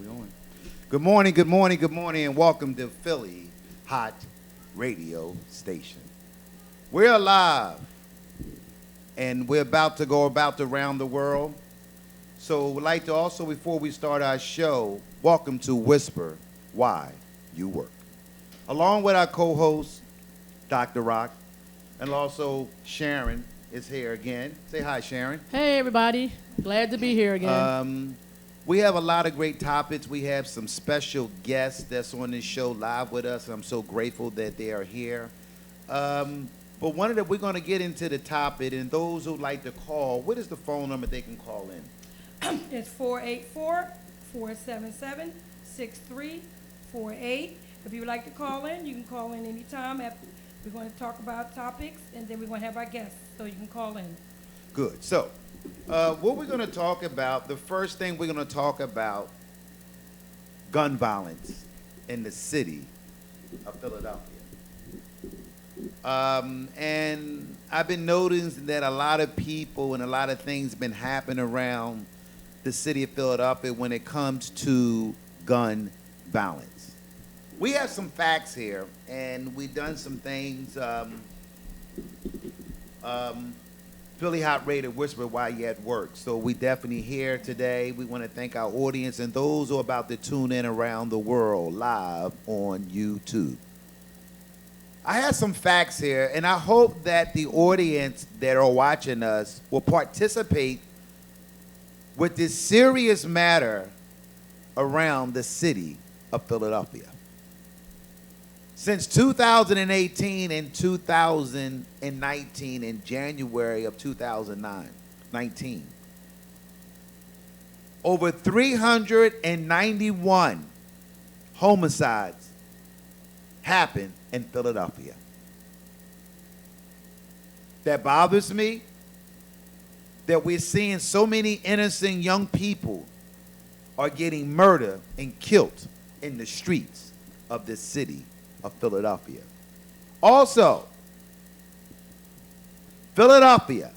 we on? Good morning, good morning, good morning, and welcome to Philly Hott Radio Station. We're alive, and we're about to go about around the world. So we'd like to also, before we start our show, welcome to Whisper Why You Work. Along with our co-host, Dr. Rock, and also Sharon is here again. Say hi, Sharon. Hey, everybody. Glad to be here again. We have a lot of great topics. We have some special guests that's on this show live with us. I'm so grateful that they are here. But we're going to get into the topic, and those who like to call, what is the phone number they can call in? It's 484-477-6348. If you would like to call in, you can call in anytime. We're going to talk about topics, and then we're going to have our guests, so you can call in. Good. So, what we're going to talk about, the first thing we're going to talk about, gun violence in the city of Philadelphia. And I've been noticing that a lot of people and a lot of things been happening around the city of Philadelphia when it comes to gun violence. We have some facts here, and we've done some things. Philly Hott Radio Whisper while you're at work. So we definitely here today. We want to thank our audience and those who are about to tune in around the world live on YouTube. I have some facts here, and I hope that the audience that are watching us will participate with this serious matter around the city of Philadelphia. Since 2018 and 2019, in January of 2019, over 391 homicides happened in Philadelphia. That bothers me, that we're seeing so many innocent young people are getting murdered and killed in the streets of this city of Philadelphia. Also, Philadelphia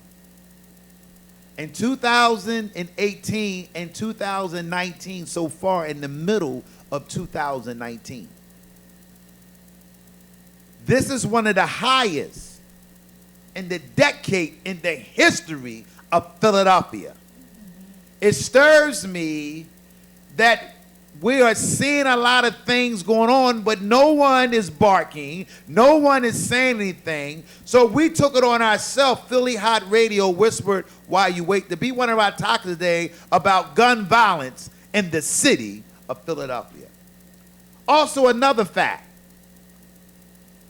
in 2018 and 2019, so far in the middle of 2019. This is one of the highest in the decade in the history of Philadelphia. It stirs me that we are seeing a lot of things going on, but no one is barking. No one is saying anything. So we took it on ourselves, Philly Hott Radio Whispered While You Wait, to be one of our talks today about gun violence in the city of Philadelphia. Also, another fact.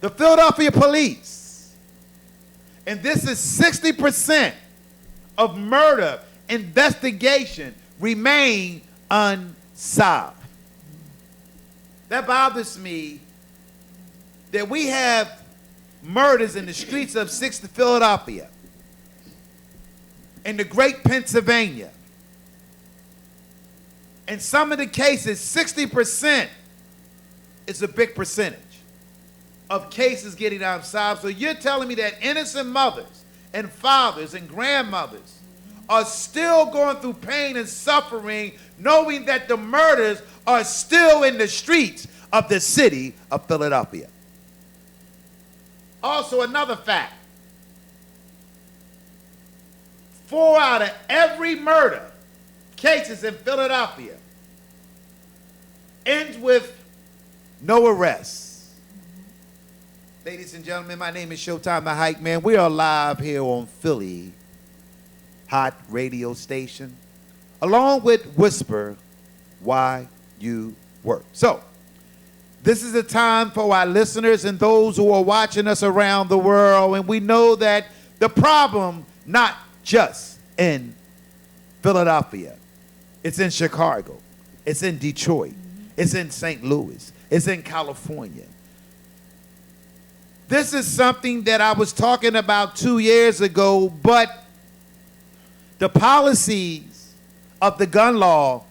The Philadelphia police, and this is 60% of murder investigation, remain unsolved. That bothers me that we have murders in the streets of 60 Philadelphia, in the great Pennsylvania. In some of the cases, 60% is a big percentage of cases getting unsolved. So you're telling me that innocent mothers and fathers and grandmothers are still going through pain and suffering, knowing that the murders are still in the streets of the city of Philadelphia. Also, another fact. 4 out of every murder cases in Philadelphia ends with no arrests. Ladies and gentlemen, my name is Showtime the Hype Man. We are live here on Philly Hott Radio Station, along with Whisper Why You Work. So, this is the time for our listeners and those who are watching us around the world, and we know that the problem not just in Philadelphia, it's in Chicago, it's in Detroit, it's in St. Louis, it's in California. This is something that I was talking about 2 years ago, but the policies of the gun law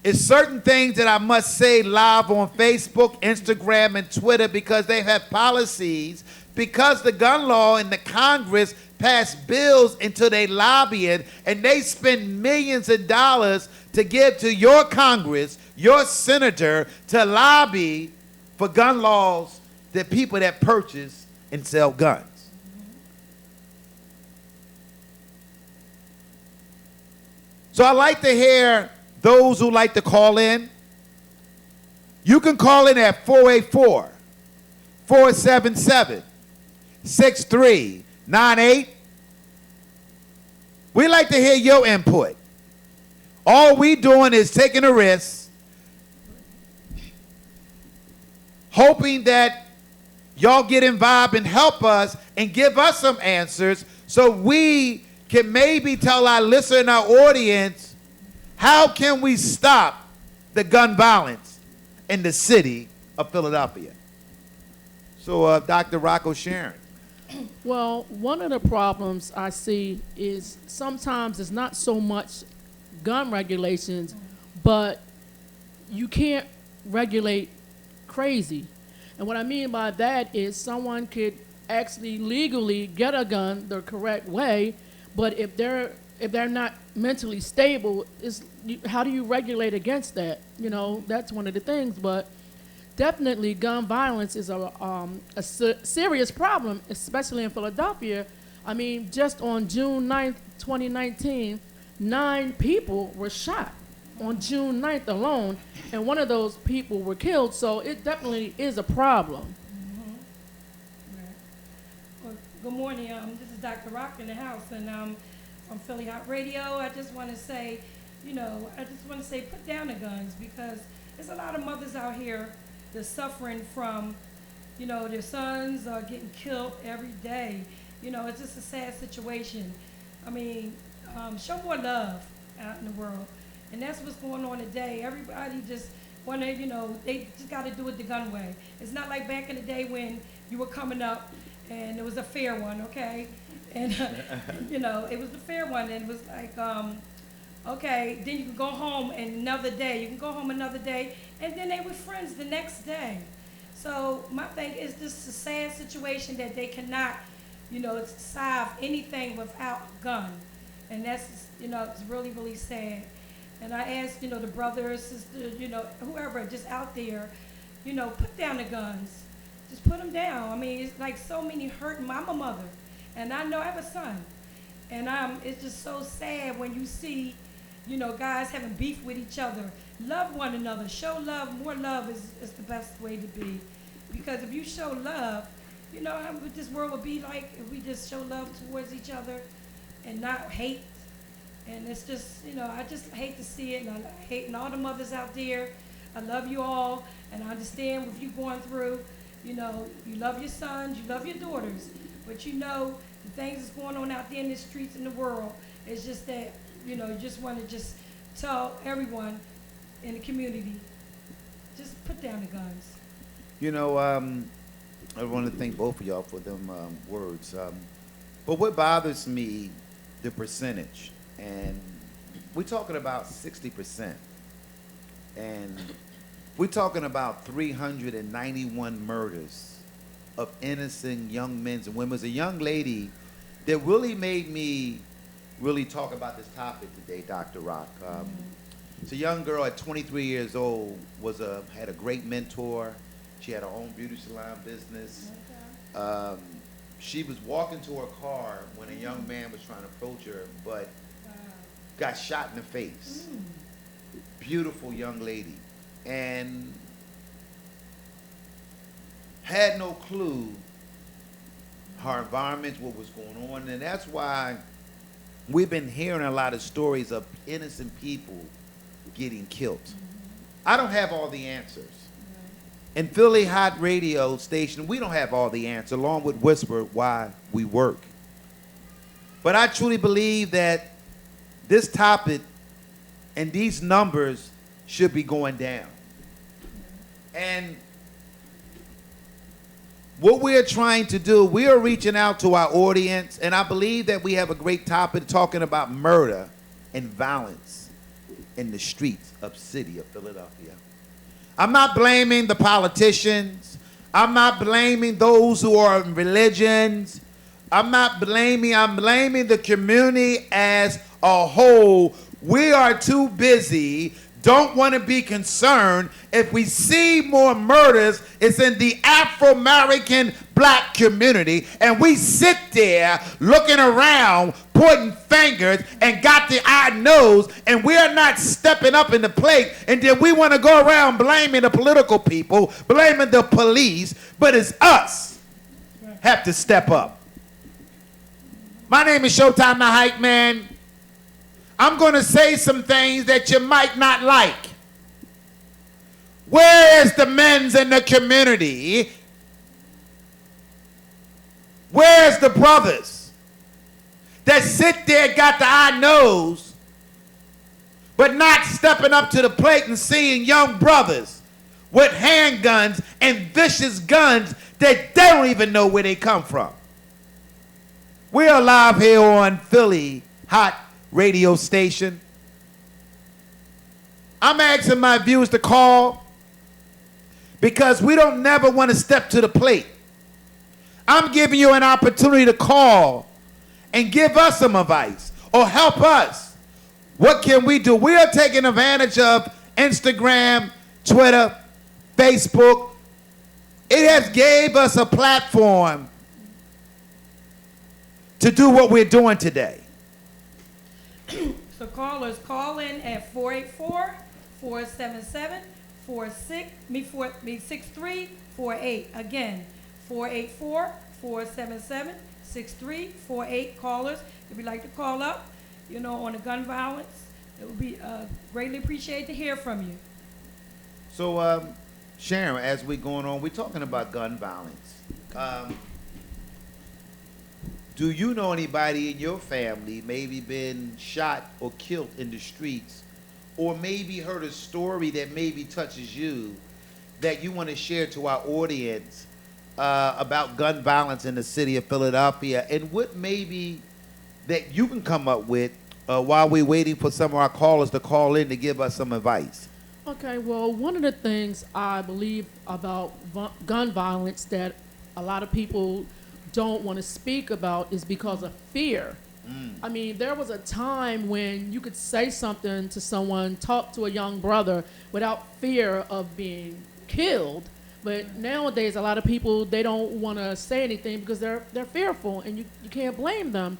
is certain things that I must say live on Facebook, Instagram, and Twitter, because they have policies because the gun law and the Congress passed bills into their lobbying, and they spend millions of dollars to give to your Congress, your senator, to lobby for gun laws that people that purchase and sell guns. So I like to hear those who like to call in. You can call in at 484-477-6398. We like to hear your input. All we doing is taking a risk, hoping that y'all get involved and help us and give us some answers so we can maybe tell our listener and our audience, how can we stop the gun violence in the city of Philadelphia? So, Dr. Rocco Sharon. Well, one of the problems I see is sometimes it's not so much gun regulations, but you can't regulate crazy. And what I mean by that is someone could actually legally get a gun the correct way, but if they're not mentally stable, how do you regulate against that? You know, that's one of the things. But definitely, gun violence is a serious problem, especially in Philadelphia. I mean, just on June 9th, 2019, 9 people were shot on June 9th alone, and one of those people were killed. So it definitely is a problem. Well, good morning. This is Dr. Rock in the house, and from Philly Hott Radio. I just want to say, put down the guns, because there's a lot of mothers out here that's suffering from, their sons are getting killed every day. It's just a sad situation. I mean, show more love out in the world. And that's what's going on today. Everybody just want to, they just got to do it the gun way. It's not like back in the day when you were coming up and it was a fair one, okay? And, it was the fair one. And it was like, okay, then you can go home another day. You can go home another day. And then they were friends the next day. So my thing is just a sad situation that they cannot, solve anything without a gun. And that's, it's really, really sad. And I ask, the brothers, sisters, whoever just out there, put down the guns. Just put them down. I mean, it's like so many hurting. I'm a mother, and I know I have a son. And it's just so sad when you see, guys having beef with each other. Love one another. Show love. More love is the best way to be. Because if you show love, how this world would be like if we just show love towards each other and not hate. And it's just, I just hate to see it. And I hate all the mothers out there. I love you all, and I understand what you're going through. You love your sons, you love your daughters, but the things that's going on out there in the streets in the world, it's just that, you just want to just tell everyone in the community, just put down the guns. I want to thank both of y'all for them words. But what bothers me, the percentage, and we're talking about 60%, and we're talking about 391 murders of innocent young men and women. A young lady that really made me really talk about this topic today, Dr. Rock. It's a young girl at 23 years old, had a great mentor. She had her own beauty salon business. Okay. She was walking to her car when a young man was trying to approach her, but got shot in the face. Beautiful young lady. And had no clue her environment, what was going on. And that's why we've been hearing a lot of stories of innocent people getting killed. I don't have all the answers. In Philly Hott Radio Station, we don't have all the answers, along with Whisper, why we work. But I truly believe that this topic and these numbers should be going down. And what we're trying to do, we are reaching out to our audience, and I believe that we have a great topic talking about murder and violence in the streets of city of Philadelphia. I'm not blaming the politicians. I'm not blaming those who are in religions. I'm blaming the community as a whole. We are too busy, don't want to be concerned. If we see more murders, it's in the Afro-American black community, and we sit there looking around, pointing fingers, and got the eye nose, and we are not stepping up in the plate, and then we want to go around blaming the political people, blaming the police, but it's us have to step up. My name is Showtime the Hype Man. I'm going to say some things that you might not like. Where is the men's in the community? Where's the brothers that sit there, got the eye nose, but not stepping up to the plate and seeing young brothers with handguns and vicious guns that they don't even know where they come from? We are live here on Philly Hott radio station. I'm asking my viewers to call because we don't never want to step to the plate. I'm giving you an opportunity to call and give us some advice or help us. What can we do? We are taking advantage of Instagram, Twitter, Facebook. It has gave us a platform to do what we're doing today. So callers, call in at 484-477-6348. Again, 484-477-6348. Callers, if you'd like to call up, on the gun violence, it would be greatly appreciated to hear from you. So, Sharon, as we're going on, we're talking about gun violence. Do you know anybody in your family maybe been shot or killed in the streets, or maybe heard a story that maybe touches you that you want to share to our audience about gun violence in the city of Philadelphia, and what maybe that you can come up with while we're waiting for some of our callers to call in to give us some advice? Okay, well, one of the things I believe about gun violence that a lot of people don't want to speak about is because of fear. I mean, there was a time when you could say something to someone, talk to a young brother without fear of being killed. But nowadays, a lot of people, they don't want to say anything because they're fearful, and you can't blame them.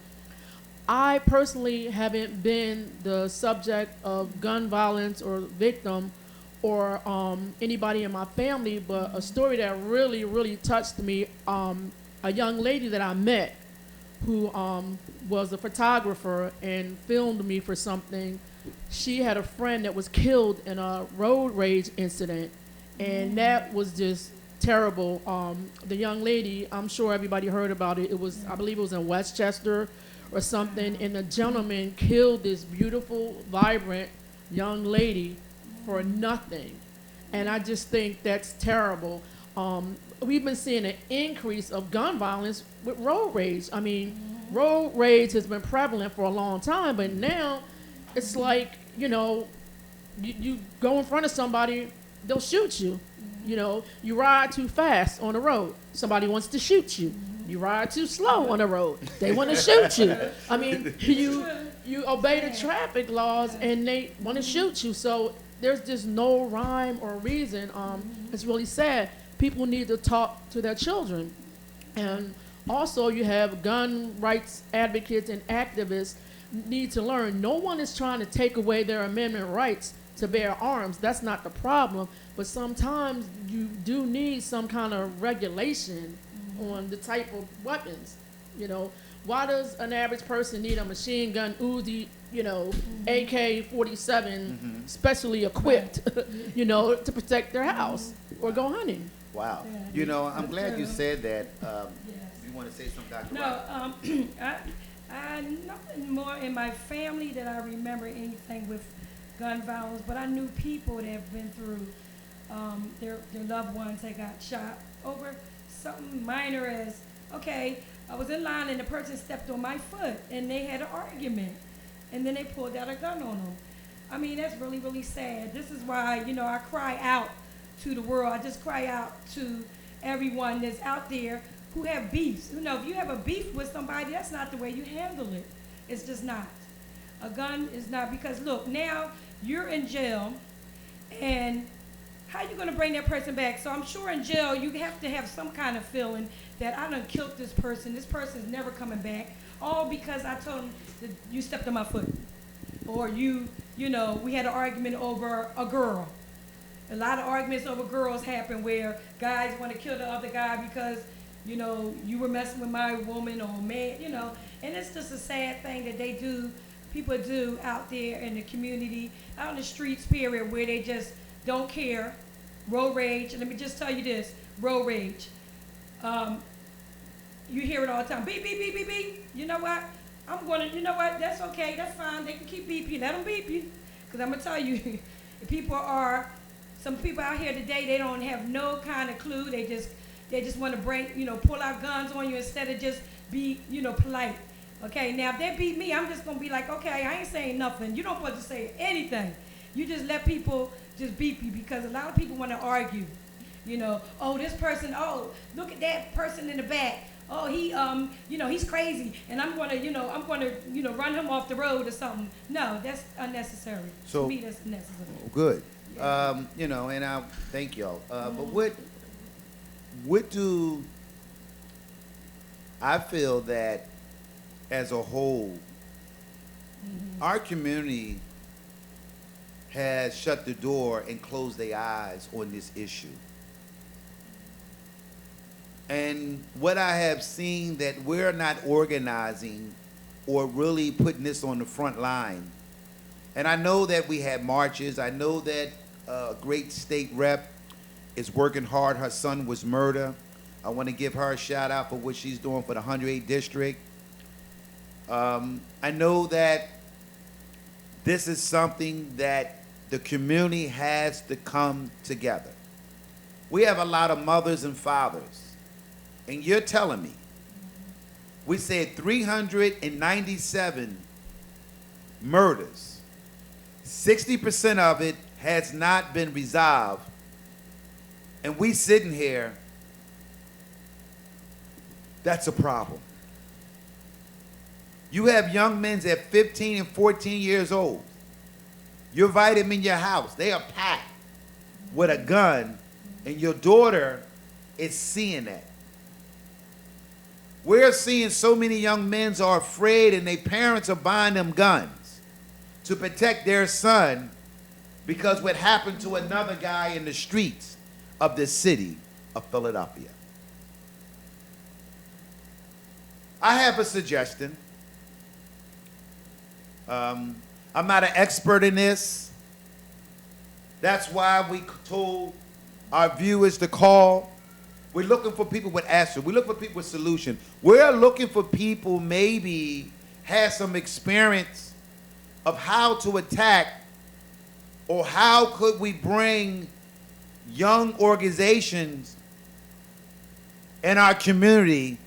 I personally haven't been the subject of gun violence or victim or anybody in my family, but a story that really, really touched me, a young lady that I met who was a photographer and filmed me for something. She had a friend that was killed in a road rage incident, and that was just terrible. The young lady, I'm sure everybody heard about it. I believe it was in Westchester or something, and the gentleman killed this beautiful, vibrant young lady for nothing. And I just think that's terrible. We've been seeing an increase of gun violence with road rage. I mean, road rage has been prevalent for a long time, but now it's like, you go in front of somebody, they'll shoot you. You ride too fast on the road, somebody wants to shoot you. You ride too slow on the road, they want to shoot you. I mean, you obey the traffic laws and they want to shoot you. So there's just no rhyme or reason. It's really sad. People need to talk to their children. And also you have gun rights advocates and activists need to learn. No one is trying to take away their amendment rights to bear arms. That's not the problem. But sometimes you do need some kind of regulation on the type of weapons. Why does an average person need a machine gun, Uzi, AK-47, specially equipped, to protect their house or go hunting? Wow. I'm glad you said that. You want to say something, Dr. No, I nothing more in my family that I remember anything with gun violence, but I knew people that have been through their loved ones that got shot over something minor as, okay, I was in line and the person stepped on my foot and they had an argument and then they pulled out a gun on them. I mean, that's really, really sad. This is why, I cry out to the world. I just cry out to everyone that's out there who have beefs. You know, if you have a beef with somebody, that's not the way you handle it. It's just not. A gun is not, because look, now you're in jail, and how you going to bring that person back? So I'm sure in jail you have to have some kind of feeling that I done killed this person's never coming back, all because I told him that you stepped on my foot. Or you know, we had an argument over a girl. A lot of arguments over girls happen where guys want to kill the other guy because, you know, you were messing with my woman or man, you know. And it's just a sad thing that people do out there in the community, out in the streets, period, where they just don't care. Road rage. And let me just tell you this, road rage. You hear it all the time. Beep, beep, beep, beep, beep. You know what? You know what? That's okay. That's fine. They can keep beep you. Let them beep you. Because I'm going to tell you, some people out here today, they don't have no kind of clue. They just want to pull out guns on you instead of just be, polite. Okay, now if they beat me, I'm just going to be like, okay, I ain't saying nothing. You don't want to say anything. You just let people just beep you, because a lot of people want to argue. Oh, this person, oh, look at that person in the back. Oh, he's crazy, and I'm going to run him off the road or something. No, that's unnecessary. So, to me, that's unnecessary. Good. Yeah. And I thank y'all. But what do I feel that as a whole, our community has shut the door and closed their eyes on this issue. And what I have seen, that we're not organizing or really putting this on the front line. And I know that we had marches. I know that a great state rep is working hard. Her son was murdered. I want to give her a shout out for what she's doing for the 108th District. I know that this is something that the community has to come together. We have a lot of mothers and fathers. And you're telling me, we said 397 murders. 60% of it has not been resolved. And we sitting here, that's a problem. You have young men at 15 and 14 years old. You invite them in your house. They are packed with a gun, and your daughter is seeing that. We're seeing so many young men are afraid, and their parents are buying them guns to protect their son because what happened to another guy in the streets of the city of Philadelphia. I have a suggestion. I'm not an expert in this. That's why we told our viewers to call. We're looking for people with answers. We're looking for people with solutions. We're looking for people maybe have some experience of how to attack, or how could we bring young organizations in our community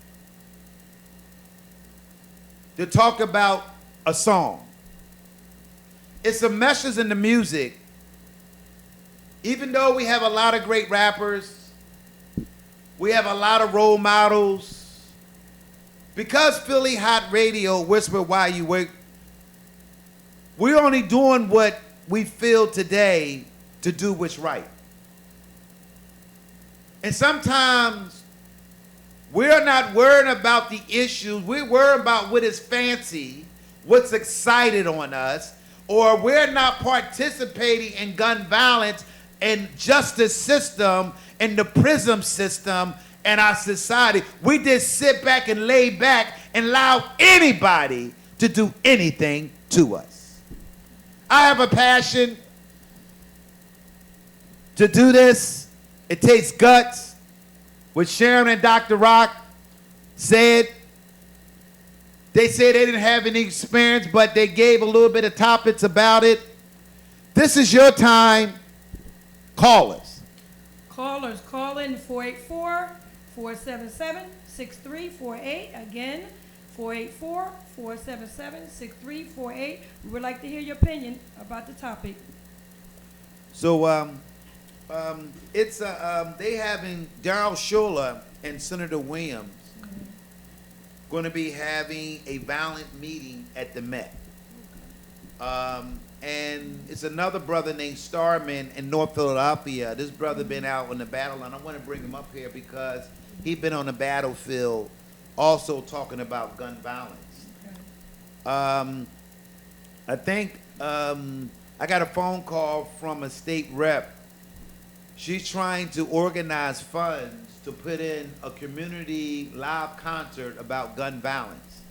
to talk about a song. It's a message in the music. Even though we have a lot of great rappers, we have a lot of role models. Because Philly Hott Radio, whisper while you wait, we're only doing what we feel today to do what's right. And sometimes we're not worried about the issues. We're worried about what is fancy, what's excited on us, or we're not participating in gun violence and justice system and the prison system and our society. We just sit back and lay back and allow anybody to do anything to us. I have a passion to do this. It takes guts. What Sharon and Dr. Rock said, they said they didn't have any experience, but they gave a little bit of topics about it. This is your time. Call us. Callers, call in 484-477-6348. Again, 484-477-6348. We would like to hear your opinion about the topic. So It's they having Darrell Schuller and Senator Williams going to be having a violent meeting at the Met. And it's another brother named Starman in North Philadelphia. This brother been out on the battle, and I want to bring him up here because he been on the battlefield also talking about gun violence. I think I got a phone call from a state rep. She's trying to organize funds to put in a community live concert about gun violence.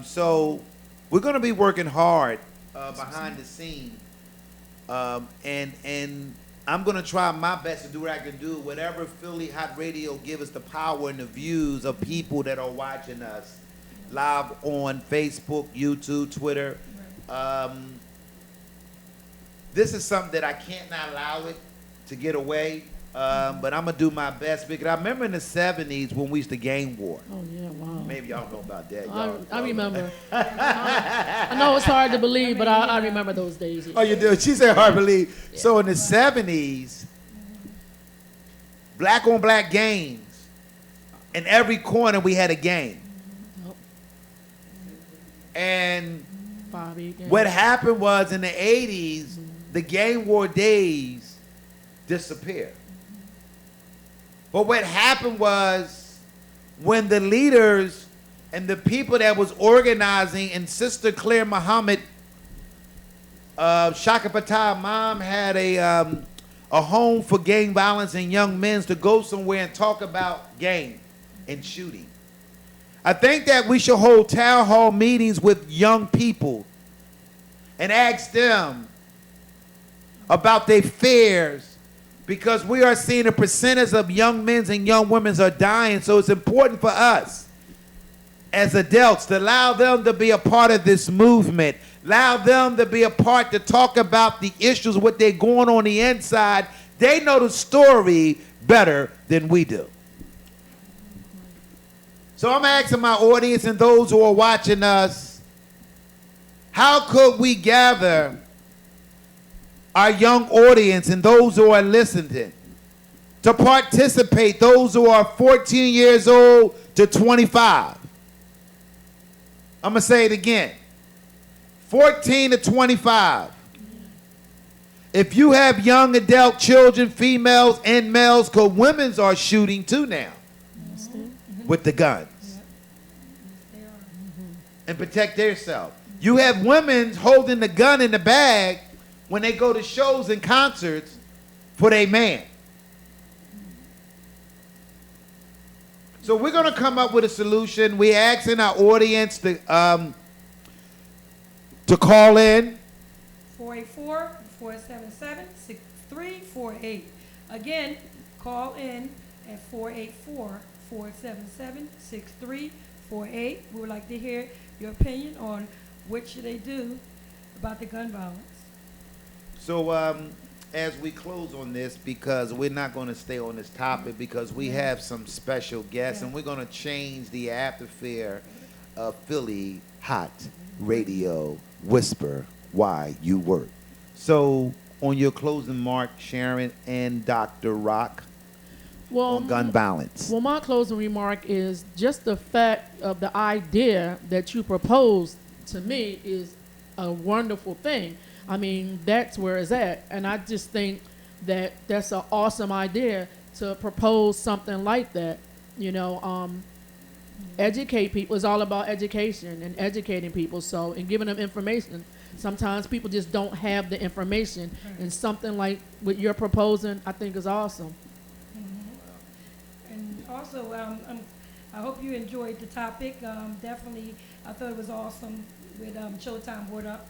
So we're going to be working hard behind the scene, and I'm going to try my best to do what I can do. Whatever Philly Hott Radio give us the power and the views of people that are watching us live on Facebook, YouTube, Twitter. This is something that I can't not allow it to get away, but I'm gonna do my best because I remember in the '70s when we used to gang war. Oh yeah, wow. Maybe y'all know about that. I remember. I know it's hard to believe, but I remember those days. Oh, you do? She said hard to believe. Yeah. So in the '70s, black on black gangs. In every corner we had a gang. And what happened was in the '80s, the gang war days disappeared. But what happened was when the leaders and the people that was organizing, and Sister Claire Muhammad, Shaka Fatah's mom had a home for gang violence and young men to go somewhere and talk about gang and shooting. I think that we should hold town hall meetings with young people and ask them about their fears, because we are seeing a percentage of young men and young women are dying. So it's important for us as adults to allow them to be a part of this movement, allow them to be a part to talk about the issues, what they're going on the inside. They know the story better than we do. So I'm asking my audience and those who are watching us, how could we gather our young audience and those who are listening to participate, those who are 14 years old to 25? I'm going to say it again. 14 to 25. If you have young adult children, females and males, because women's are shooting too now with the guns and protect themselves. You have women holding the gun in the bag when they go to shows and concerts for their man. So we're going to come up with a solution. We're asking our audience to call in. 484-477-6348. Again, call in at 484-477-6348. We would like to hear your opinion on what should they do about the gun violence. So as we close on this, because we're not going to stay on this topic because we have some special guests, and we're going to change the atmosphere of Philly Hott Radio Whisper Why You Work. So on your closing mark, Sharon and Dr. Rock, on gun violence. Well, my closing remark is just the fact of the idea that you proposed to me is a wonderful thing. I mean, that's where it's at. And I just think that that's an awesome idea to propose something like that. You know, educate people. It's all about education and educating people. So, and giving them information. Sometimes people just don't have the information. Right. And something like what you're proposing, I think is awesome. And also, I hope you enjoyed the topic. Definitely, I thought it was awesome with Showtime brought up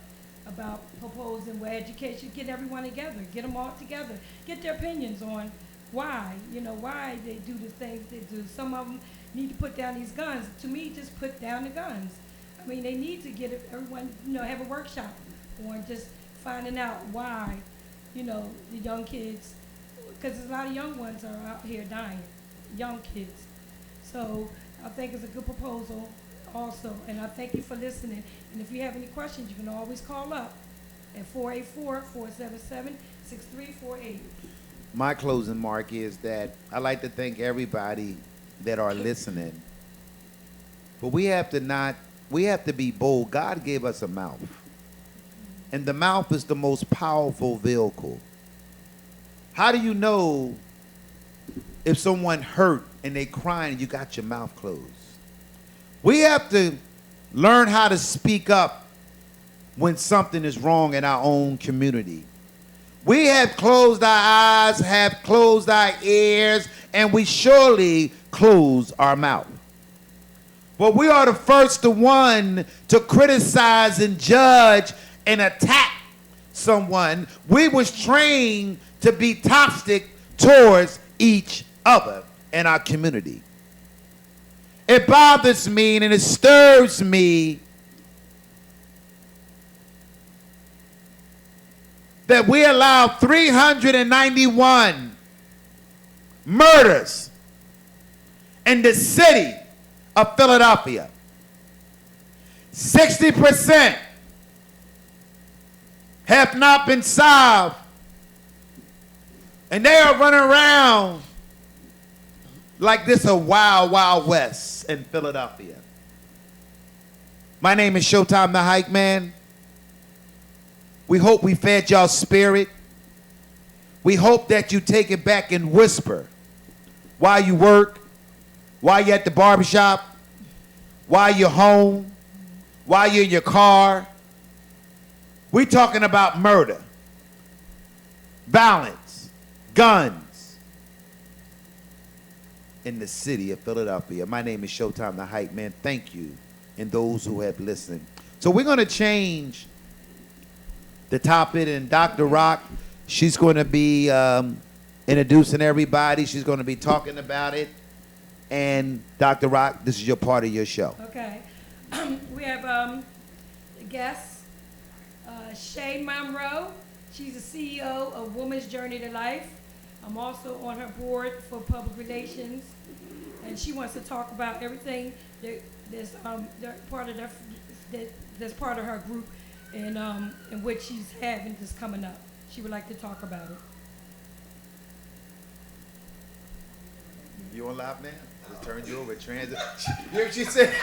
about proposing where education, get everyone together, get them all together, get their opinions on why, why they do the things they do. Some of them need to put down these guns. To me, just put down the guns. I mean, they need to get everyone, have a workshop on just finding out why, the young kids, because a lot of young ones are out here dying, young kids. So I think it's a good proposal also, and I thank you for listening. And if you have any questions, you can always call up at 484-477-6348. my closing mark is that I like to thank everybody that are listening. But we have to be bold. God gave us a mouth. And the mouth is the most powerful vehicle. How do you know if someone hurt and they crying and you got your mouth closed? We have to learn how to speak up when something is wrong in our own community. We have closed our eyes, have closed our ears, and we surely close our mouth. But we are the first one to criticize and judge and attack someone. We was trained to be toxic towards each other in our community. It bothers me and it stirs me that we allowed 391 murders in the city of Philadelphia. 60% have not been solved. And they are running around like this a wild, wild west in Philadelphia. My name is Showtime the Hype Man. We hope we fed y'all spirit. We hope that you take it back and whisper while you work, while you're at the barbershop, while you're home, while you're in your car. We're talking about murder, violence, guns in the city of Philadelphia. My name is Showtime the Hype Man. Thank you, and those who have listened. So we're going to change the topic, and Dr. Rock, she's going to be introducing everybody. She's going to be talking about it. And Dr. Rock, this is your part of your show. Okay. We have a guest, Shay Monroe. She's the CEO of Woman's Journey to Life. I'm also on her board for public relations, and she wants to talk about everything that's part of her group, and in which she's having this coming up. She would like to talk about it. You on live now? I just turned you over. Transit. You hear what she said?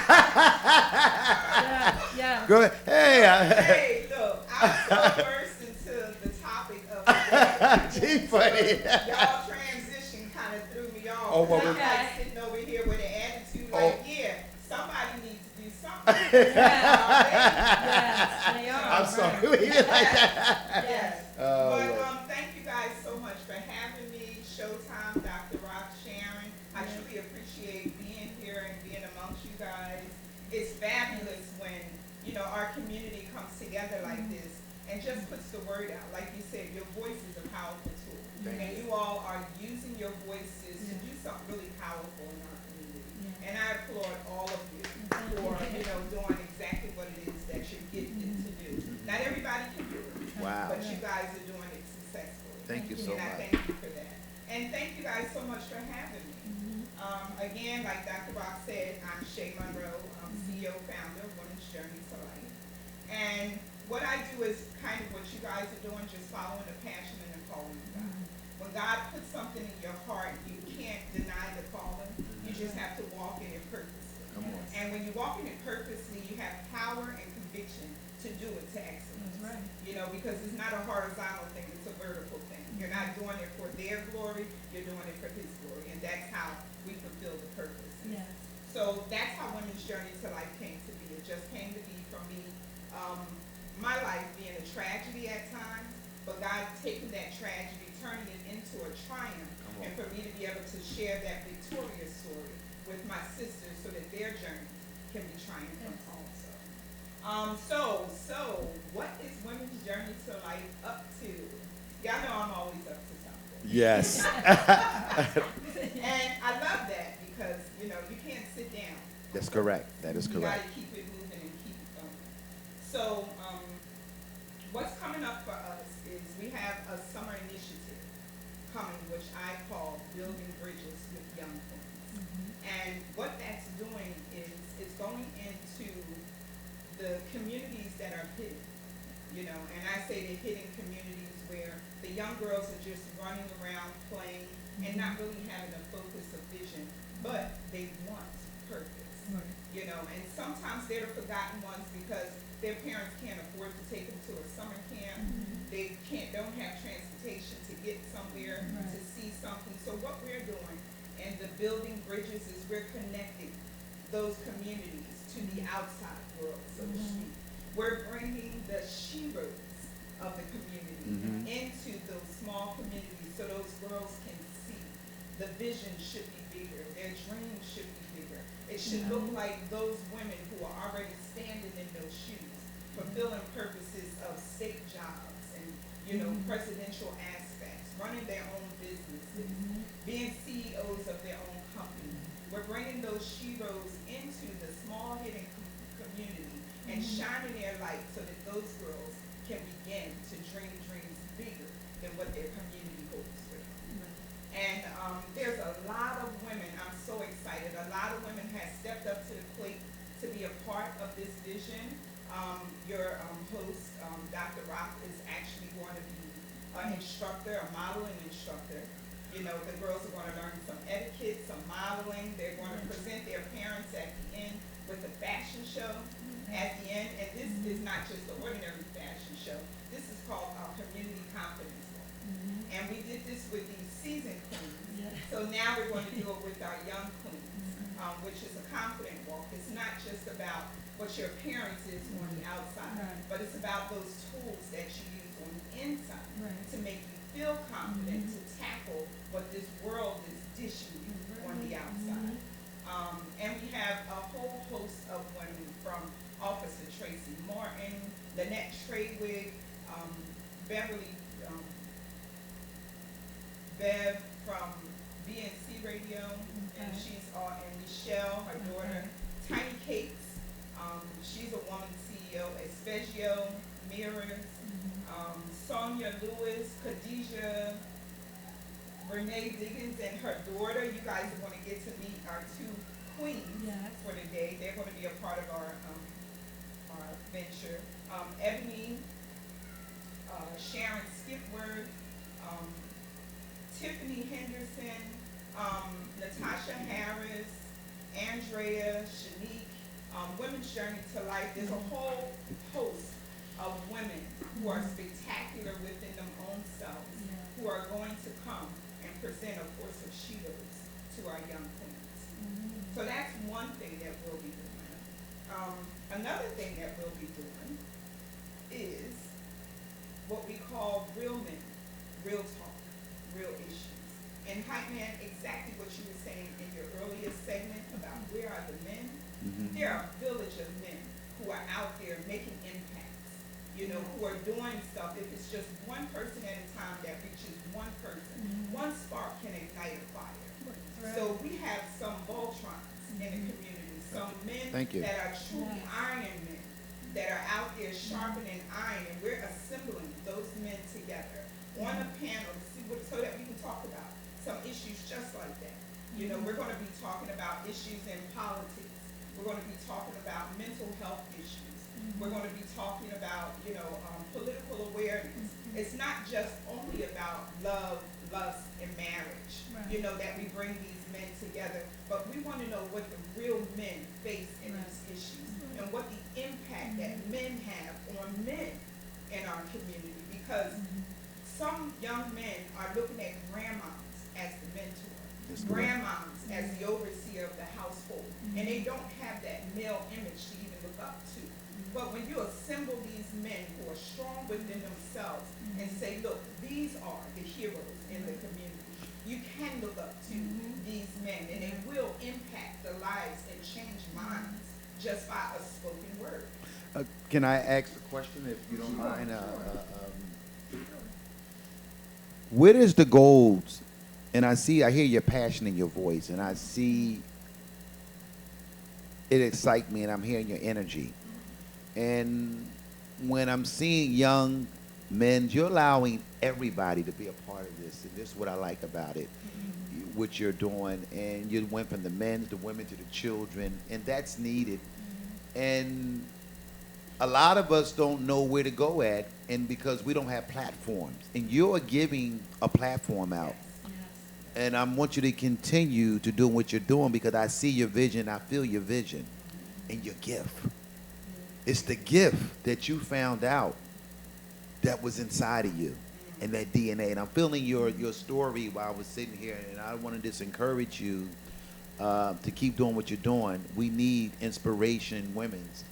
Yeah. Go ahead. Hey, look, I'm so versed into the topic of the day. She funny. Y'all transition kind of threw me off. Oh, well, I'm okay. like sitting over here with an attitude like, yeah, somebody needs to do something. Yes, they are. I'm sorry. We did like that. Yes. Oh, But Lord. thank you guys so much for having me. Showtime, Dr. Rock, Sharon. I truly appreciate being here and being amongst you guys. It's fabulous when, you know, our community comes together like this and just puts the word out. Like you said, your voice is a powerful tool. Thank And you all are using your voices to do something really powerful in our community. And I applaud all of you for, you know, doing exactly what it is that you're gifted to do. Not everybody can do it. Wow. But you guys are doing it successfully. Thank you so And I much. thank you for that. And thank you guys so much for having me. Again, like Dr. Rock said, I'm Shay Monroe. I'm CEO, founder of Women's Journey to Life. And what I do is kind of what you guys are doing, just following the passion and the calling of God. When God puts something in your heart, you can't deny the calling. You just have to walk in it purposely. Come on. And when you walk in it purposely, you have power and conviction to do it to excellence. That's right. You know, because it's not a horizontal thing, it's a vertical thing. You're not doing it for their glory, you're doing it for His glory. And that's how we fulfill the purpose. Yes. So that's how Women's Journey to Life came to be. It just came to be from me, my life being a tragedy at times, but God taking that tragedy, turning it into a triumph, and for me to be able to share that victorious story with my sisters so that their journey can be triumphant also. So what is Women's Journey to Life up to? Y'all know I'm always up to something. Yes. And I love that because, you know, you can't sit down. That's correct. That is You correct. gotta keep it moving and keep it going. So, what's coming up for us is we have a summer initiative coming, which I call Building Bridges with Young Queens. And what that's doing is it's going into the communities that are hidden. you know, and I say they're hitting communities where the young girls are just running around playing and not really having a focus of vision, but they want purpose, you know, and sometimes they're the forgotten ones because their parents can't afford to take them to a summer camp. They don't have transportation to get somewhere to see something. So what we're doing and the building bridges is we're connecting those communities to the outside world, so to speak. We're bringing the sheroes of the community into those small communities so those girls can see the vision should be bigger, their dreams should be bigger. It should look like those women who are already standing in those shoes, fulfilling purposes of state jobs and, you know, presidential aspects, running their own businesses, being CEOs of their own company. We're bringing those sheroes into the small hidden community and shining their light so that those girls can begin to dream dreams bigger than what their community hopes for them. And there's a lot of women, I'm so excited, a lot of women have stepped up to the plate to be a part of this vision. Your host, Dr. Rock, is actually going to be an instructor, a modeling instructor. You know, the girls are going to learn some etiquette, some modeling. They're going to present their parents at the end with a fashion show at the end. And this is not just an ordinary fashion show. This is called our Community Confidence Walk. And we did this with these seasoned queens. So now we're going to do it with our young queens, which is a confident walk. It's not just about what your appearance is on the outside, but it's about those tools that you use on the inside to make you feel confident to tackle what this world is dishing you on the outside. And we have a whole host of women from Officer Tracy Martin, Lynette Treywig, Beverly Bev from BNC Radio, and she's and Michelle, her daughter, Tiny Cakes. She's a woman CEO, Espegio Mirrors, Sonia Lewis, Khadijah, Renee Diggins, and her daughter. You guys are going to get to meet our two queens for the day. They're going to be a part of our venture. Ebony, Sharon Skipworth, Tiffany Henderson, Natasha Harris, Andrea, Shanique, Women's Journey to Life. There's a whole host of women who are spectacular within their own selves, who are going to come and present a course of sheroes to our young queens. So that's one thing that we'll be doing. Another thing that we'll be doing is what we call real men, real talk, real issues. And Hyman, exactly what you were saying in your earlier segment about where are the men, there are a village of men who are out there making impacts, you know, who are doing stuff. If it's just one person at a time that reaches one person, one spark can ignite a fire. So we have some Voltrons in the community, some men that are truly iron men, that are out there sharpening iron, and we're assembling those men together on a panel to see so that we can talk about some issues just like that. You know, we're going to be talking about issues in politics. We're going to be talking about mental health issues. We're going to be talking about, you know, political awareness. It's not just only about love, lust, and marriage, you know, that we bring these men together, but we want to know what the real men face in these issues and what the impact that men have on men in our community, because some young men are looking at grandmas as the mentor, grandmoms as the overseer of the household, and they don't have that male image to even look up to. But when you assemble these men who are strong within themselves and say, look, these are the heroes in the community, you can look up to these men, and they will impact the lives and change minds just by a spoken word. Can I ask a question, if you don't mind? What is the goals? And I hear your passion in your voice, and I see it excites me, and I'm hearing your energy. And when I'm seeing young men, you're allowing everybody to be a part of this, and this is what I like about it, what you're doing. And you went from the men to the women to the children, and that's needed. And a lot of us don't know where to go at, and because we don't have platforms. And you're giving a platform out. And I want you to continue to do what you're doing because I see your vision, I feel your vision and your gift. It's the gift that you found out that was inside of you and that DNA. And I'm feeling your story while I was sitting here, and I want to just encourage you to keep doing what you're doing. We need inspiration women's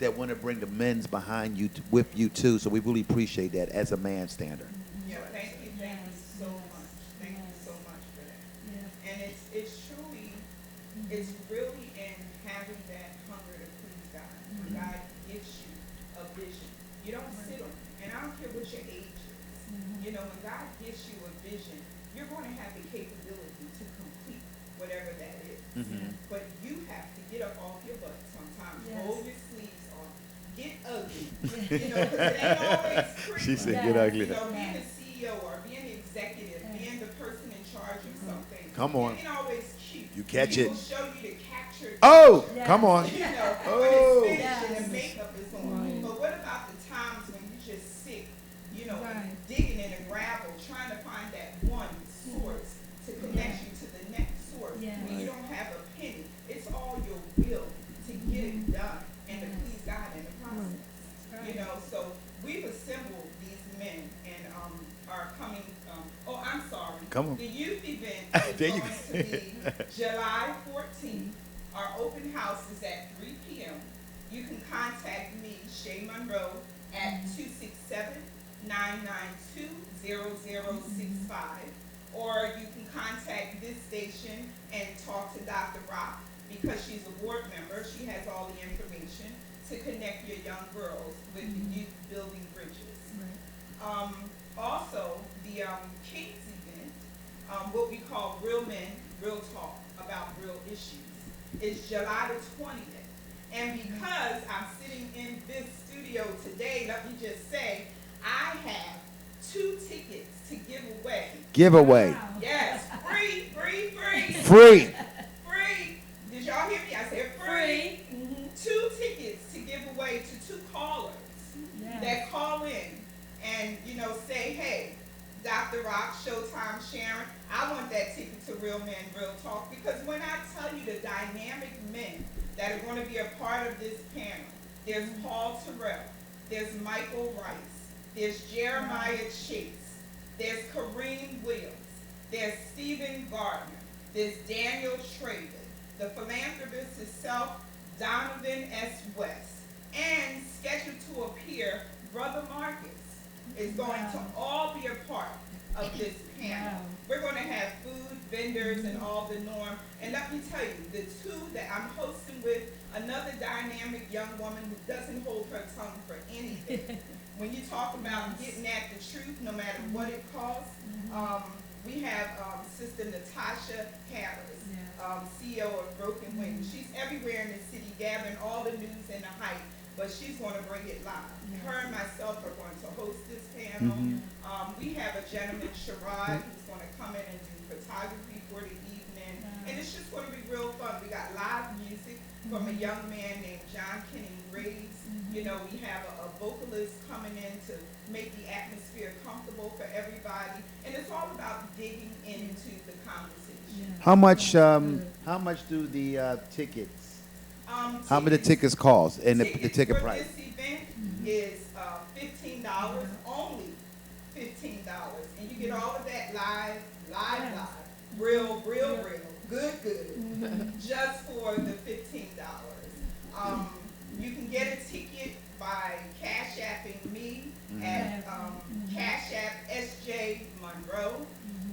that want to bring the men's behind you with you too. So we really appreciate that as a man stander. Yeah, thank you so much. Thank you so much for that. Yeah. And it's truly, it's really in having that hunger to please God. When God gives you a vision, you don't sit on it. And I don't care what your age is. You know, when God gives you a vision, you're going to have the capability to complete whatever that is. But you have to get up off your butt sometimes, roll your sleeves off, get ugly. You know, because it ain't always pretty. She said, "Get ugly." You know, being a CEO or being an executive, being the person in charge of something. Come on. It ain't always cute. You catch it. People show you to capture. Oh, Yeah. come on. You know, Oh. when it's finished and Yes. the makeup is on. Right. But what about the times when you're just sick, you know, Right. digging in the gravel, trying to find that one source to connect you to the next source. Yeah. When you don't have a penny, it's all your will to get it done and to please God in the process. You know, so we've assembled these men and are coming. Oh, I'm sorry. Come on. The youth event is There you going to be July 14th. Our open house is at 3 p.m. You can contact me, Shay Monroe, at 267-992-0065. Or you can contact this station and talk to Dr. Rock because she's a board member. She has all the information to connect your young girls with the youth building bridges. Also, the Kings event, what we call Real Men, Real Talk about real issues, is July the 20th. And because I'm sitting in this studio today, let me just say, I have 2 tickets to give away. Giveaway. Wow. Yes, free. Free. Free. Did y'all hear me? I said free. 2 tickets to give away to 2 callers that call in and, you know, say, hey, Dr. Rock, Showtime, Sharon, I want that ticket to Real Men, Real Talk, because when I tell you the dynamic men that are going to be a part of this panel, there's Paul Terrell, there's Michael Rice, there's Jeremiah Chase, there's Kareem Williams, there's Stephen Gardner, there's Daniel Schrader, the philanthropist himself, Donovan S. West, and scheduled to appear, Brother Marcus is going to all be a part of this panel. We're going to have food, vendors, and all the norm. And let me tell you, the 2 that I'm hosting with, another dynamic young woman who doesn't hold her tongue for anything. When you talk about getting at the truth, no matter what it costs, we have Sister Natasha Harris, CEO of Broken Wings. She's everywhere in the city, gathering all the news and the hype, but she's going to bring it live. Her and myself are going to host this panel. We have a gentleman, Sherrod, who's going to come in and do photography for the evening. And it's just going to be real fun. We got live music from a young man named John Kenny Graves. You know, we have a vocalist coming in to make the atmosphere comfortable for everybody. And it's all about digging into the conversation. How much do the tickets? How many tickets cost and the ticket price? For this event is $15, only $15, and you get all of that live, real, good, just for the $15. You can get a ticket by Cash Apping me at Cash App SJ Monroe,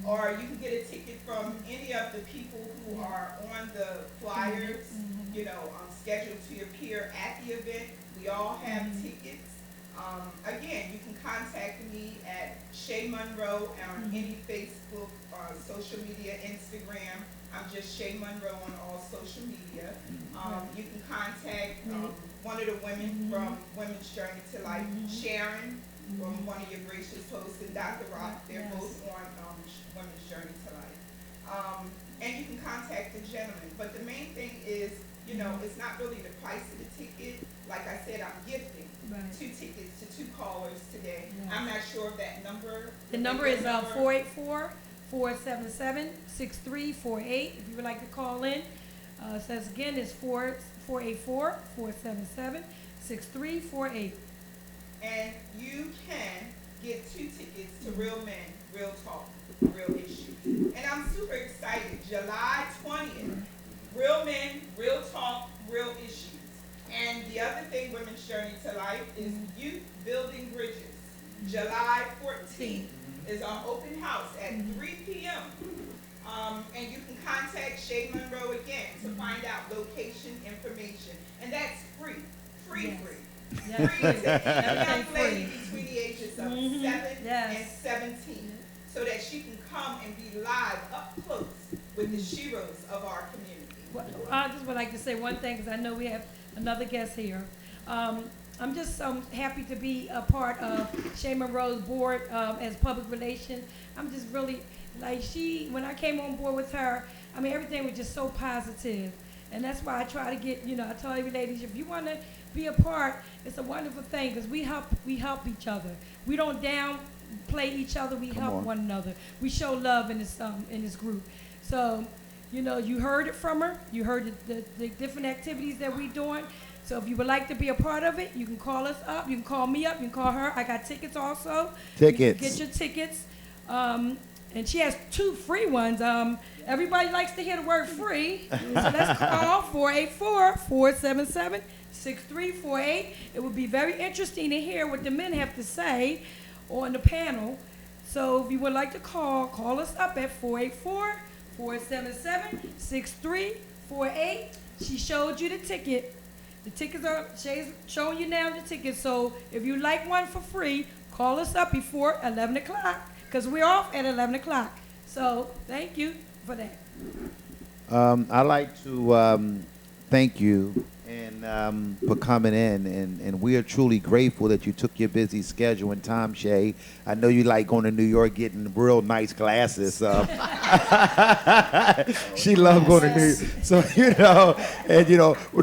or you can get a ticket from any of the people who are on the flyers, you know, scheduled to appear at the event. We all have tickets. Again, you can contact me at Shay Monroe on any Facebook, social media, Instagram. I'm just Shay Monroe on all social media. You can contact one of the women from Women's Journey to Life, Sharon, from one of your gracious hosts, and Dr. Rock. They're both on Women's Journey to Life. And you can contact the gentleman. But the main thing is, you know, it's not really the price of the ticket. like I said, I'm gifting Right. 2 tickets to 2 callers today. Yes. I'm not sure of that number. The number is 484-477-6348. If you would like to call in, it says again, it's 484-477-6348. And you can get 2 tickets to Real Men, Real Talk, Real Issues. And I'm super excited. July 20th, Real Men, Real Talk, Real Issues. And the other thing, Women's Journey to Life, is Youth Building Bridges. July 14th is our open house at 3 p.m. And you can contact Shay Monroe again to find out location information. And that's free. Yes. Free. Yes. Free to any young Free. lady between the ages of 7 Yes. and 17, so that she can come and be live up close with the sheroes of our community. Well, I just would like to say one thing, because I know we have another guest here. I'm just happy to be a part of Shay Monroe's board as public relations. I'm just really, like when I came on board with her, I mean, everything was just so positive. And that's why I try to get, I tell every lady, if you want to be a part, it's a wonderful thing, because we help each other. We don't downplay each other, we help one another. We show love in this group. So, you heard it from her. You heard the different activities that we're doing. So if you would like to be a part of it, you can call us up. You can call me up. You can call her. I got tickets also. Tickets. You can get your tickets. And she has 2 free ones. Everybody likes to hear the word free. So let's call 484-477-6348. It would be very interesting to hear what the men have to say on the panel. So if you would like to call us up at 484-477-6348. She showed you the ticket. The tickets Shay's showing you now the tickets. So if you like one for free, call us up before 11 o'clock, because we're off at 11 o'clock. So thank you for that. I'd like to thank you for coming in, and we are truly grateful that you took your busy schedule and time, Shay. I know you like going to New York getting real nice glasses. She loves going to New York. So, and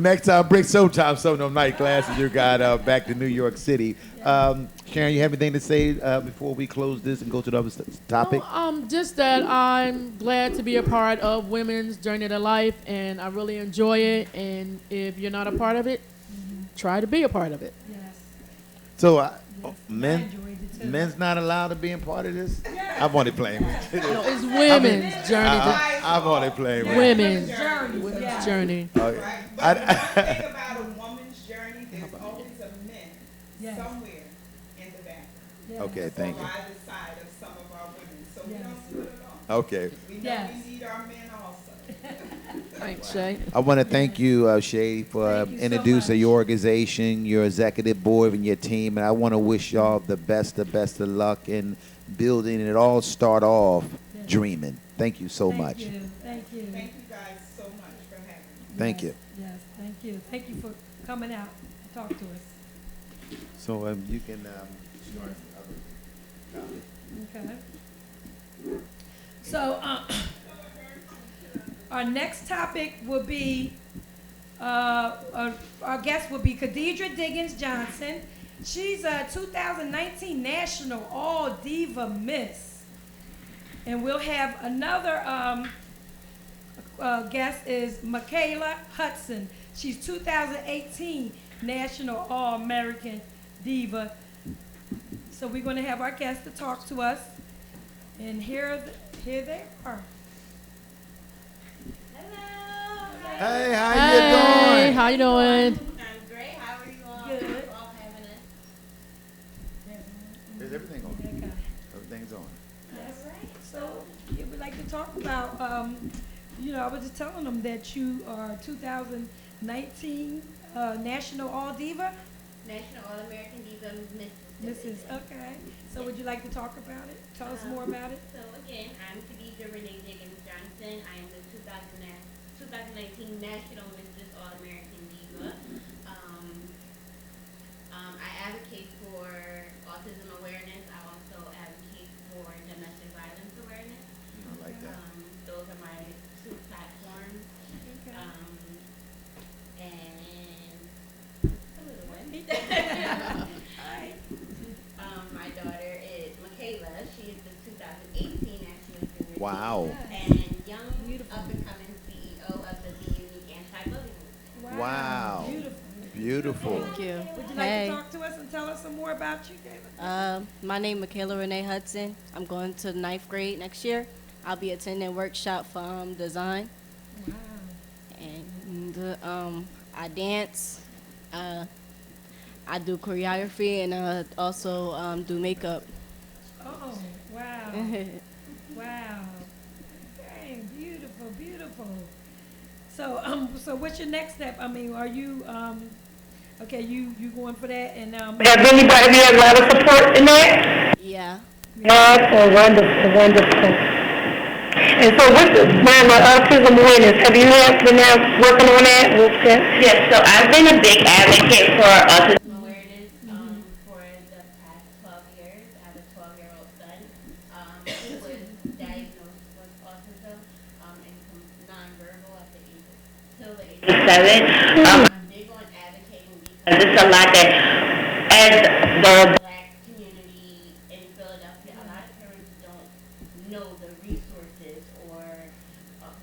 next time bring some of them nice glasses you got back to New York City. Sharon, you have anything to say before we close this and go to the other topic? No, just that I'm glad to be a part of Women's Journey to Life, and I really enjoy it. And if you're not a part of it, try to be a part of it. Yes. So, I men, enjoyed it too. men's not allowed to be a part of this? I'm only playing with you. No, it's Women's Journey to I'm only playing with you. Women's Journey. Women's Yes. Journey. Okay. Right? But the one thing about a woman's journey, there's always a man Yes. somewhere in the back. Yes. Okay, Or thank you. by the side of some of our women. So we Yes. don't do it alone. Okay. We know Yes. we need our men also. Thanks, Shay. I want to thank you, Shay, for Thank you so introducing much. your organization, your executive board, and your team. And I want to wish y'all the best of luck in building it all. Start off Yes. dreaming. Thank you so much. Thank you. Thank you guys so much for having me. Thank you. Yes, thank you. Thank you for coming out to talk to us. So you can start the other topic. Okay. So, our next topic will be, our guest will be Khadidra Diggins Johnson. She's a 2019 National All Diva Miss. And we'll have another guest is Michaela Hudson. She's 2018 National All American Diva. So we're going to have our guests to talk to us. And here they are. Hey, how Hey, you doing? how you doing? I'm great. How are you all? Good. You all having it? Is everything on? Okay. Everything's on. Yes. So yeah, we'd like to talk about, I was just telling them that you are 2019 National All Diva. National All American Diva Mrs. Okay. So would you like to talk about it? Tell us more about it. So again, I'm Khadidra Renee Diggins Johnson. I am the 2019 National Mrs. All American Diva. I advocate for autism awareness. I also advocate for domestic violence awareness. I like that. Those are my 2 platforms. Okay. And just a little Wow. and young Beautiful. up-and-coming CEO of the Be Unique Anti-Bullying Movement. Wow. Beautiful. Beautiful. Thank you. Would you like Hey, to talk to us and tell us some more about you, Kayla? my name is Michaela Renee Hudson. I'm going to the 9th grade next year. I'll be attending workshop for design, Wow. and I dance. I do choreography, and also do makeup. Oh, wow. Wow. Dang, beautiful, beautiful. So what's your next step? I mean, are you, okay, you going for that and, Have anybody had a lot of support in that? Yeah. Wonderful, wonderful, wonderful. And so with the autism awareness, have you been out working on that? Yes, so I've been a big advocate for autism. Awareness for the past 12 years. I have a 12-year-old son who was diagnosed with autism and nonverbal at the age till the age of 7. I'm big on advocating because It's a lot that, as the Black community in Philadelphia, a lot of parents don't know the resources or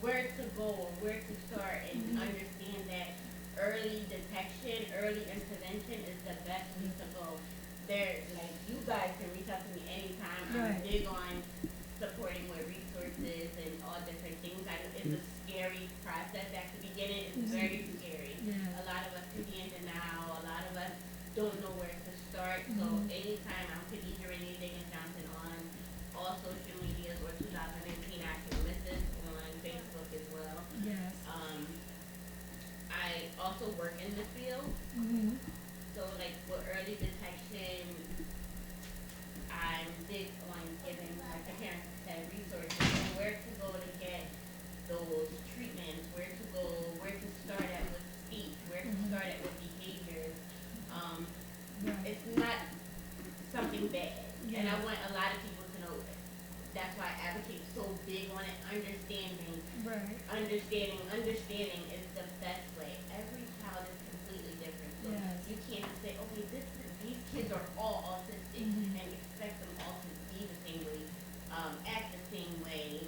where to go or where to start and understand that early detection, early intervention is the best way to go. There, like, you guys can reach out to me anytime. I'm Right. big on supporting with resources and all different things. I know it's a scary process at the beginning. It's very scary. Yeah. A lot of us can be in denial. A lot of us don't know where to start. So anytime I'm Khadijah Renee Diggins Johnson on all social medias or 2018 Action Misses on Facebook as well. yes. I also work in the field. Mm-hmm. So like with early detection, I'm big on giving, like the parents said, resources and where to go to get those treatments, where to go, where to start at with speech, where to start at with behaviors. Right. It's not something bad. And I Yeah. want a lot of people to know that. That's why I advocate so big on it, understanding. Right. Understanding is the best way. Every child is completely different. So Yes. you can't say, okay, these kids are all autistic and expect them all to be the same way, act the same way,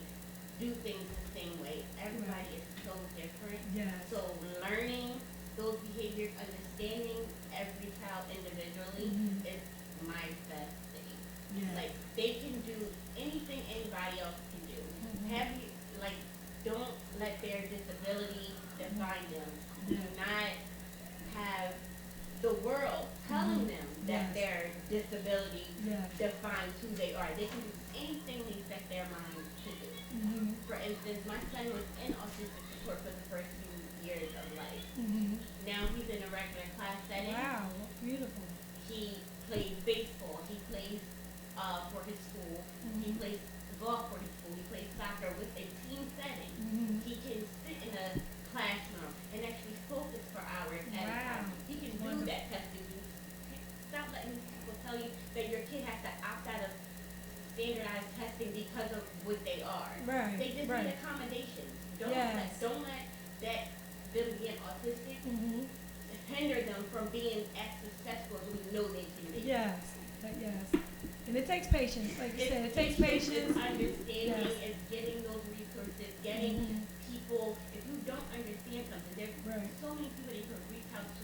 do things the same way. Everybody is so different. Yes. So learning those behaviors, understanding every child individually is my best thing. Yes. Like, they can do anything anybody else can do. Have you, like, don't let their disability define them. Do not have the world telling them that Yes. their disability Yes. defines who they are. They can do anything they set their mind to do. For instance, my son was in autistic support for the first few years of life. Now he's in a regular class setting. Wow. Beautiful. He plays baseball. He plays for his school. He plays golf for his school. He plays soccer with a team setting. He can sit in a classroom and actually focus for hours at a Wow. time. He can do Wonderful. that testing. Stop letting people tell you that your kid has to opt out of standardized testing because of what they are. Right. They just Right. need accommodations. Don't Yes. let that them being autistic hinder them from being as successful as we know they can be. Yes. Yes. And it takes patience, like you said. It takes patience. It's understanding, Yes. it's getting those resources, getting people, if you don't understand something, there's Right. so many people that you can reach out to